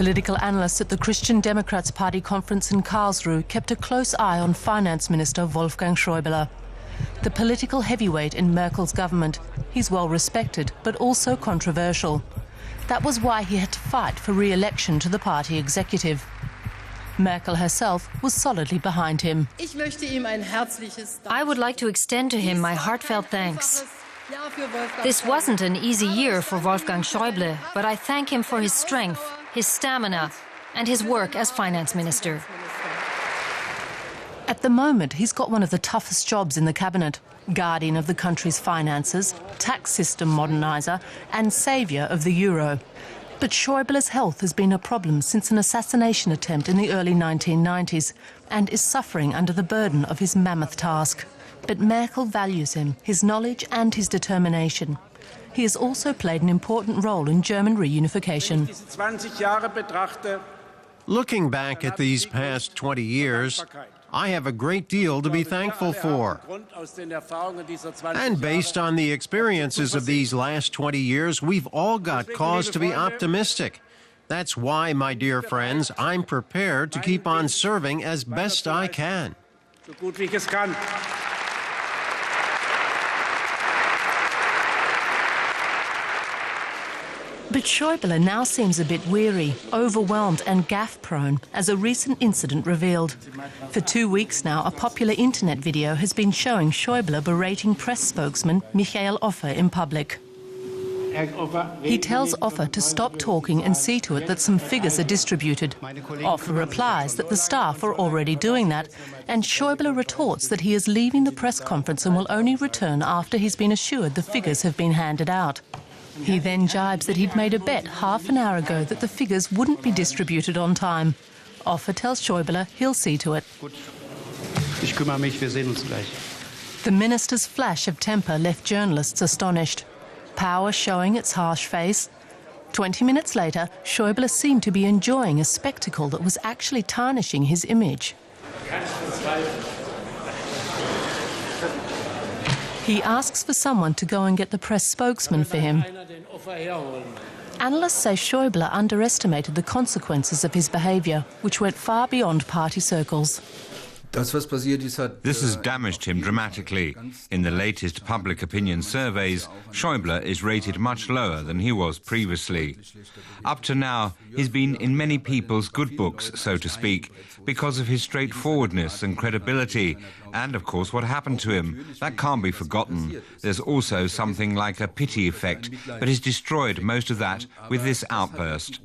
Political analysts at the Christian Democrats Party conference in Karlsruhe kept a close eye on Finance Minister Wolfgang Schäuble. The political heavyweight in Merkel's government, he's well respected but also controversial. That was why he had to fight for re-election to the party executive. Merkel herself was solidly behind him. I would like to extend to him my heartfelt thanks. This wasn't an easy year for Wolfgang Schäuble, but I thank him for his strength, his stamina and his work as finance minister. At the moment, he's got one of the toughest jobs in the cabinet. Guardian of the country's finances, tax system moderniser and saviour of the euro. But Schäuble's health has been a problem since an assassination attempt in the early 1990s and is suffering under the burden of his mammoth task. But Merkel values him, his knowledge and his determination. He has also played an important role in German reunification. Looking back at these past 20 years, I have a great deal to be thankful for. And based on the experiences of these last 20 years, we've all got cause to be optimistic. That's why, my dear friends, I'm prepared to keep on serving as best I can. But Schäuble now seems a bit weary, overwhelmed and gaffe-prone, as a recent incident revealed. For 2 weeks now, a popular internet video has been showing Schäuble berating press spokesman Michael Offer in public. He tells Offer to stop talking and see to it that some figures are distributed. Offer replies that the staff are already doing that, and Schäuble retorts that he is leaving the press conference and will only return after he's been assured the figures have been handed out. He then jibes that he'd made a bet half an hour ago that the figures wouldn't be distributed on time. Offer tells Schäuble he'll see to it. The minister's flash of temper left journalists astonished. Power showing its harsh face. 20 minutes later, Schäuble seemed to be enjoying a spectacle that was actually tarnishing his image. He asks for someone to go and get the press spokesman for him. Analysts say Schäuble underestimated the consequences of his behaviour, which went far beyond party circles. This has damaged him dramatically. In the latest public opinion surveys, Schäuble is rated much lower than he was previously. Up to now, he's been in many people's good books, so to speak, because of his straightforwardness and credibility. And, of course, what happened to him. That can't be forgotten. There's also something like a pity effect, but he's destroyed most of that with this outburst.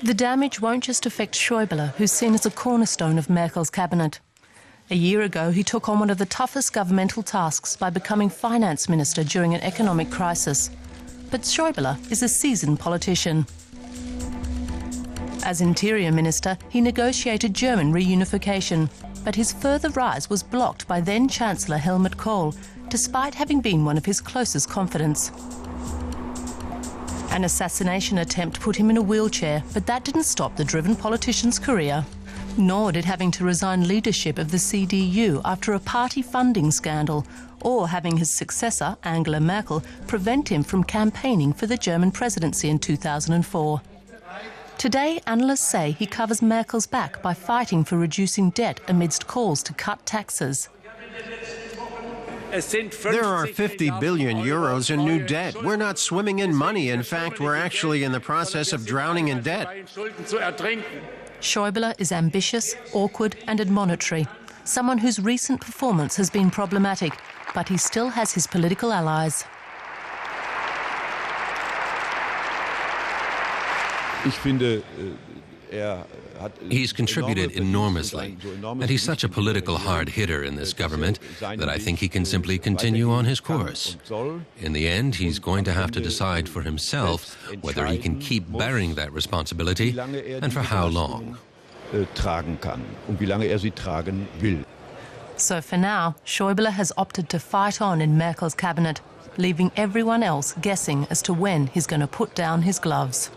The damage won't just affect Schäuble, who's seen as a cornerstone of Merkel's cabinet. A year ago, he took on one of the toughest governmental tasks by becoming finance minister during an economic crisis. But Schäuble is a seasoned politician. As interior minister, he negotiated German reunification, but his further rise was blocked by then Chancellor Helmut Kohl, despite having been one of his closest confidants. An assassination attempt put him in a wheelchair, but that didn't stop the driven politician's career. Nor did having to resign leadership of the CDU after a party funding scandal, or having his successor, Angela Merkel, prevent him from campaigning for the German presidency in 2004. Today, analysts say he covers Merkel's back by fighting for reducing debt amidst calls to cut taxes. There are 50 billion euros in new debt. We're not swimming in money. In fact, we're actually in the process of drowning in debt. Schäuble is ambitious, awkward and admonitory. Someone whose recent performance has been problematic, but he still has his political allies. He's contributed enormously, and he's such a political hard-hitter in this government that I think he can simply continue on his course. In the end, he's going to have to decide for himself whether he can keep bearing that responsibility and for how long. So for now, Schäuble has opted to fight on in Merkel's cabinet, leaving everyone else guessing as to when he's going to put down his gloves.